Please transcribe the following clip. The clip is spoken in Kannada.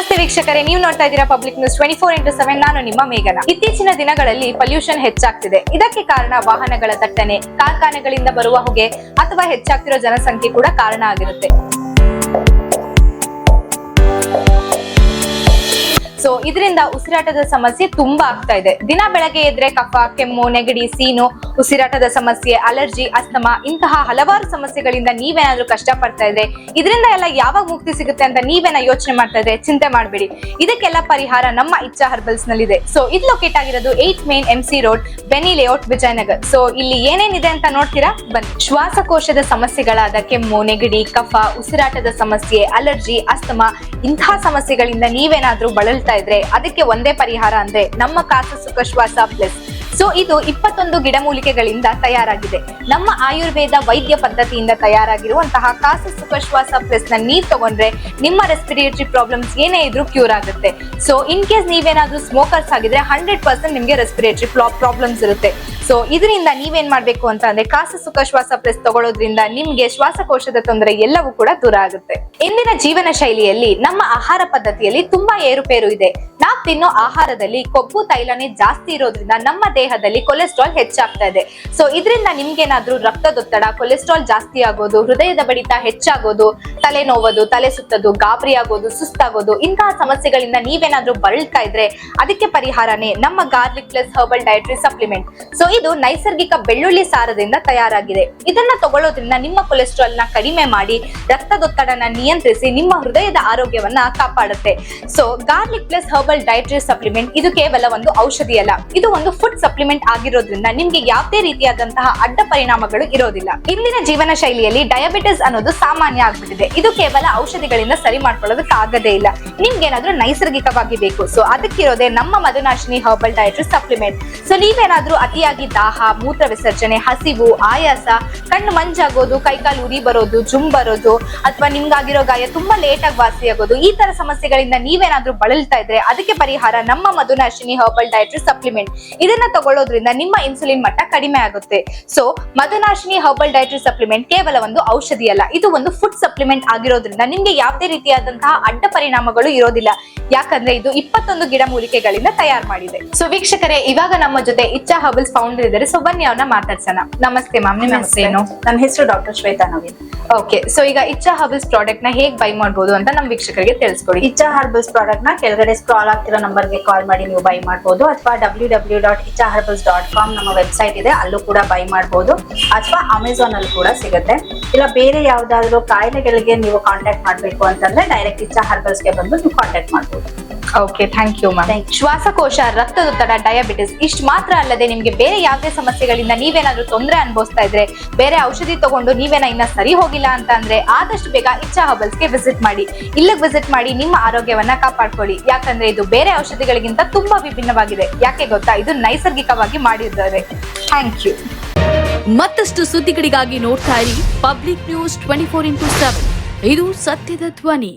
ನಮಸ್ತೆ ವೀಕ್ಷಕರೇ, ನೀವು ನೋಡ್ತಾ ಇದ್ದೀರಾ ಪಬ್ಲಿಕ್ ನ್ಯೂಸ್ 24x7. ನಾನು ನಿಮ್ಮ ಮೇಘನ. ಇತ್ತೀಚಿನ ದಿನಗಳಲ್ಲಿ ಪೊಲ್ಯೂಷನ್ ಹೆಚ್ಚಾಗ್ತಿದೆ. ಇದಕ್ಕೆ ಕಾರಣ ವಾಹನಗಳ ದಟ್ಟಣೆ, ಕಾರ್ಖಾನೆಗಳಿಂದ ಬರುವ ಹೊಗೆ ಅಥವಾ ಹೆಚ್ಚಾಗ್ತಿರೋ ಜನಸಂಖ್ಯೆ ಕೂಡ ಕಾರಣ ಆಗಿರುತ್ತೆ. ಸೊ ಇದರಿಂದ ಉಸಿರಾಟದ ಸಮಸ್ಯೆ ತುಂಬಾ ಆಗ್ತಾ ಇದೆ. ದಿನ ಬೆಳಗ್ಗೆ ಎದ್ರೆ ಕಫ, ಕೆಮ್ಮು, ನೆಗಡಿ, ಸೀನು, ಉಸಿರಾಟದ ಸಮಸ್ಯೆ, ಅಲರ್ಜಿ, ಅಸ್ತಮಾ ಇಂತಹ ಹಲವಾರು ಸಮಸ್ಯೆಗಳಿಂದ ನೀವೇನಾದ್ರೂ ಕಷ್ಟ ಪಡ್ತಾ ಇದ್ರೆ, ಇದರಿಂದ ಎಲ್ಲ ಯಾವಾಗ ಮುಕ್ತಿ ಸಿಗುತ್ತೆ ಅಂತ ನೀವೇನ ಯೋಚನೆ ಮಾಡ್ತಾ ಇದ್ರೆ ಚಿಂತೆ ಮಾಡಬೇಡಿ. ಇದಕ್ಕೆಲ್ಲ ಪರಿಹಾರ ನಮ್ಮ ಇಚ್ಛಾ ಹರ್ಬಲ್ಸ್ ನಲ್ಲಿದೆ. ಸೊ ಇದು ಲೊಕೇಟ್ ಆಗಿರೋದು 8 main MC road, Binny layout, Vijayanagar. So ಇಲ್ಲಿ ಏನೇನಿದೆ ಅಂತ ನೋಡ್ತೀರಾ ಬನ್ನಿ. ಶ್ವಾಸಕೋಶದ ಸಮಸ್ಯೆಗಳಾದ ಕೆಮ್ಮು, ನೆಗಡಿ, ಕಫ, ಉಸಿರಾಟದ ಸಮಸ್ಯೆ, ಅಲರ್ಜಿ, ಅಸ್ತಮಾ ಇಂತಹ ಸಮಸ್ಯೆಗಳಿಂದ ನೀವೇನಾದ್ರೂ ಬಳಲ್ತಾ ಇದ್ರೆ ಅದಕ್ಕೆ ಒಂದೇ ಪರಿಹಾರ ಅಂದ್ರೆ ನಮ್ಮ ಕಾಸ ಸುಖ ಶ್ವಾಸ ಪ್ಲಸ್. ಸೊ ಇದು 21 ಗಿಡಮೂಲಿಕೆಗಳಿಂದ ತಯಾರಾಗಿದೆ. ನಮ್ಮ ಆಯುರ್ವೇದ ವೈದ್ಯ ಪದ್ಧತಿಯಿಂದ ತಯಾರಾಗಿರುವಂತಹ ಕಾಸ ಸುಖ ಶ್ವಾಸ ಪ್ಲಸ್ ನ ನೀರ್ ತಗೊಂಡ್ರೆ ನಿಮ್ಮ ರೆಸ್ಪಿರೇಟರಿ ಪ್ರಾಬ್ಲಮ್ಸ್ ಏನೇ ಇದ್ರೂ ಕ್ಯೂರ್ ಆಗುತ್ತೆ. ಸೊ ಇನ್ ಕೇಸ್ ನೀವೇನಾದ್ರೂ ಸ್ಮೋಕರ್ಸ್ ಆಗಿದ್ರೆ 100% ನಿಮ್ಗೆ ರೆಸ್ಪಿರೇಟರಿ ಪ್ರಾಬ್ಲಮ್ಸ್ ಇರುತ್ತೆ. ಸೊ ಇದರಿಂದ ನೀವೇನ್ ಮಾಡ್ಬೇಕು ಅಂತ ಅಂದ್ರೆ ಕಾಸ ಸುಖ ಶ್ವಾಸ ಪ್ಲಸ್ ತಗೊಳ್ಳೋದ್ರಿಂದ ನಿಮ್ಗೆ ಶ್ವಾಸಕೋಶದ ತೊಂದರೆ ಎಲ್ಲವೂ ಕೂಡ ದೂರ ಆಗುತ್ತೆ. ಇಂದಿನ ಜೀವನ ಶೈಲಿಯಲ್ಲಿ ನಮ್ಮ ಆಹಾರ ಪದ್ಧತಿಯಲ್ಲಿ ತುಂಬಾ ಏರುಪೇರು ಇದೆ. ನಾವು ತಿನ್ನೋ ಆಹಾರದಲ್ಲಿ ಕೊಬ್ಬು ತೈಲನೇ ಜಾಸ್ತಿ ಇರೋದ್ರಿಂದ ನಮ್ಮ ದೇಹದಲ್ಲಿ ಕೊಲೆಸ್ಟ್ರಾಲ್ ಹೆಚ್ಚಾಗ್ತಾ ಇದೆ. ಸೊ ಇದರಿಂದ ನಿಮ್ಗೇನಾದ್ರೂ ರಕ್ತದೊತ್ತಡ, ಕೊಲೆಸ್ಟ್ರಾಲ್ ಜಾಸ್ತಿ ಆಗೋದು, ಹೃದಯದ ಬಡಿತ ಹೆಚ್ಚಾಗೋದು, ತಲೆ ನೋವುದು, ತಲೆ ಸುತ್ತೋದು, ಗಾಬರಿ ಆಗೋದು, ಸುಸ್ತಾಗೋದು ಇಂತಹ ಸಮಸ್ಯೆಗಳಿಂದ ನೀವೇನಾದ್ರೂ ಬಳಲ್ತಾ ಇದ್ರೆ ಅದಕ್ಕೆ ಪರಿಹಾರನೇ ನಮ್ಮ garlic plus herbal dietary supplement. So ಇದು ನೈಸರ್ಗಿಕ ಬೆಳ್ಳುಳ್ಳಿ ಸಾರದಿಂದ ತಯಾರಾಗಿದೆ. ಇದನ್ನ ತಗೊಳ್ಳೋದ್ರಿಂದ ನಿಮ್ಮ ಕೊಲೆಸ್ಟ್ರಾಲ್ ನ ಕಡಿಮೆ ಮಾಡಿ ರಕ್ತದೊತ್ತಡನ ನಿಯಂತ್ರಿಸಿ ನಿಮ್ಮ ಹೃದಯದ ಆರೋಗ್ಯವನ್ನ ಕಾಪಾಡುತ್ತೆ. So garlic plus herbal dietary supplement ಇದು ಕೇವಲ ಒಂದು ಔಷಧಿ ಅಲ್ಲ, ಇದು ಒಂದು ಫುಡ್ ಸಪ್ಲಿಮೆಂಟ್ ಆಗಿರೋದ್ರಿಂದ ನಿಮ್ಗೆ ಯಾವುದೇ ರೀತಿಯಾದಂತಹ ಅಡ್ಡ ಪರಿಣಾಮಗಳು ಇರೋದಿಲ್ಲ. ಇಂದಿನ ಜೀವನ ಶೈಲಿಯಲ್ಲಿ ಡಯಾಬಿಟಿಸ್ ಅನ್ನೋದು ಸಾಮಾನ್ಯ ಆಗ್ಬಿಟ್ಟಿದೆ. ಇದು ಕೇವಲ ಔಷಧಿಗಳಿಂದ ಸರಿ ಮಾಡ್ಕೊಳ್ಳೋದಕ್ಕೆ ಆಗದೇ ಇಲ್ಲ. ನಿಮ್ಗೇನಾದ್ರೂ ನೈಸರ್ಗಿಕವಾಗಿ ಬೇಕು. ಸೊ ಅದಕ್ಕಿರೋದೇ ನಮ್ಮ ಮಧುನಾಶಿನಿ ಹರ್ಬಲ್ ಡಯಟ್ರಿ ಸಪ್ಲಿಮೆಂಟ್. ಸೊ ನೀವೇನಾದ್ರೂ ಅತಿಯಾಗಿ ದಾಹ, ಮೂತ್ರ ವಿಸರ್ಜನೆ, ಹಸಿವು, ಆಯಾಸ, ಕಣ್ಣು ಮಂಜಾಗೋದು, ಕೈಕಾಲು ಉರಿ ಬರೋದು, ಜುಮ್ ಬರೋದು ಅಥವಾ ನಿಮ್ಗಾಗಿರೋ ಗಾಯ ತುಂಬಾ ಲೇಟ್ ಆಗಿ ವಾಸಿ ಆಗೋದು, ಈ ತರ ಸಮಸ್ಯೆಗಳಿಂದ ನೀವೇನಾದ್ರೂ ಬಳಲ್ತಾ ಇದ್ರೆ ಅದಕ್ಕೆ ಪರಿಹಾರ ನಮ್ಮ ಮಧುನಾಶಿನಿ ಹರ್ಬಲ್ ಡಯಟ್ರಿ ಸಪ್ಲಿಮೆಂಟ್. ಇದನ್ನ ತಗೊಳ್ಳೋದ್ರಿಂದ ನಿಮ್ಮ ಇನ್ಸುಲಿನ್ ಮಟ್ಟ ಕಡಿಮೆ ಆಗುತ್ತೆ. ಸೊ ಮಧುನಾಶಿನಿ ಹರ್ಬಲ್ ಡಯಟ್ರಿ ಸಪ್ಲಿಮೆಂಟ್ ಕೇವಲ ಒಂದು ಔಷಧಿ ಅಲ್ಲ, ಇದು ಒಂದು ಫುಡ್ ಸಪ್ಲಿಮೆಂಟ್ ಆಗಿರೋದ್ರಿಂದ ನಿಮ್ಗೆ ಯಾವುದೇ ರೀತಿಯಾದಂತಹ ಅಡ್ಡ ಪರಿಣಾಮಗಳು ಇರೋದಿಲ್ಲ. ಯಾಕಂದ್ರೆ ಇದು 21 ಗಿಡಮೂಲಿಕೆಗಳಿಂದ ತಯಾರು ಮಾಡಿದೆ. ಸೊ ವೀಕ್ಷಕರೇ, ಇವಾಗ ನಮ್ಮ ಜೊತೆ ಇಚ್ಛಾ ಹರ್ಬಲ್ಸ್ ಫೌಂಡರ್ ಇದ್ದಾರೆ. ಸೊ ಬನ್ನಿ ಅವ್ರನ್ನ ಮಾತಾಡ್ಸೋಣ. ನಮಸ್ತೆ ಮ್ಯಾಮ್, ನಿಮ್ಮ ಹೆಸರೇನು? ನನ್ನ ಹೆಸರು doctor Shweta Naveen. Okay, so ಈಗ ಇಚ್ಛಾ ಹರ್ಬಲ್ಸ್ ಪ್ರಾಡಕ್ಟ್ ನ ಹೇಗ್ ಬೈ ಮಾಡಬಹುದು ಅಂತ ನಮ್ಮ ವೀಕ್ಷಕರಿಗೆ ತಿಳಿಸ್ಕೊಡಿ. ಇಚ್ಛಾ ಹರ್ಬಲ್ಸ್ ಪ್ರಾಡಕ್ಟ್ ನ ಕೆಳಗಡೆ ಸ್ಕ್ರಾಲ್ ಆಗ್ತಿರೋ ನಂಬರ್ಗೆ ಕಾಲ್ ಮಾಡಿ ನೀವು ಬೈ ಮಾಡಬಹುದು, ಅಥವಾ www.ichaherbals.com ನಮ್ಮ ವೆಬ್ಸೈಟ್ ಇದೆ, ಅಲ್ಲೂ ಕೂಡ ಬೈ ಮಾಡಬಹುದು, ಅಥವಾ ಅಮೆಝಾನ್ ಅಲ್ಲಿ ಕೂಡ ಸಿಗುತ್ತೆ. ಇಲ್ಲ ಬೇರೆ ಯಾವ್ದಾದ್ರು ಕಾಯಿಲೆಗಳಿಗೆ ನೀವು ಕಾಂಟ್ಯಾಕ್ಟ್ ಮಾಡ್ಬೇಕು ಅಂತಂದ್ರೆ ಡೈರೆಕ್ಟ್ ಇಚ್ಛಾ ಹರ್ಬಲ್ಸ್ ಗೆ ಬಂದು ನೀವು ಕಾಂಟ್ಯಾಕ್ಟ್ ಮಾಡಬಹುದು. Okay, thank you ma'am. ಶ್ವಾಸಕೋಶ, ರಕ್ತದೊತ್ತಡ, ಡಯಾಬಿಟಿಸ್ ಇಷ್ಟು ಮಾತ್ರ ಅಲ್ಲದೆ ನಿಮ್ಗೆ ಬೇರೆ ಯಾವುದೇ ಸಮಸ್ಯೆಗಳಿಂದ ನೀವೇನಾದ್ರೂ ತೊಂದರೆ ಅನುಭವಿಸ್ತಾ ಇದ್ರೆ, ಬೇರೆ ಔಷಧಿ ತಗೊಂಡು ನೀವೇನ ಇನ್ನ ಸರಿ ಹೋಗಿಲ್ಲ ಅಂತ ಅಂದ್ರೆ ಆದಷ್ಟು ಬೇಗ ಇಚ್ಛಾ ಹರ್ಬಲ್ಸ್ ಗೆ ವಿಸಿಟ್ ಮಾಡಿ. ಇಲ್ಲಿಗೆ ವಿಸಿಟ್ ಮಾಡಿ ನಿಮ್ಮ ಆರೋಗ್ಯವನ್ನ ಕಾಪಾಡ್ಕೊಳ್ಳಿ. ಯಾಕಂದ್ರೆ ಇದು ಬೇರೆ ಔಷಧಿಗಳಿಗಿಂತ ತುಂಬಾ ವಿಭಿನ್ನವಾಗಿದೆ. ಯಾಕೆ ಗೊತ್ತಾ? ಇದು ನೈಸರ್ಗಿಕವಾಗಿ ಮಾಡಿದ್ದಾರೆ. Thank you. ಮತ್ತಷ್ಟು ಸುದ್ದಿಗಳಿಗಾಗಿ ನೋಡ್ತಾ ಇರಿ ಪಬ್ಲಿಕ್ ನ್ಯೂಸ್ 24x7. ಇದು ಸತ್ಯದ ಧ್ವನಿ.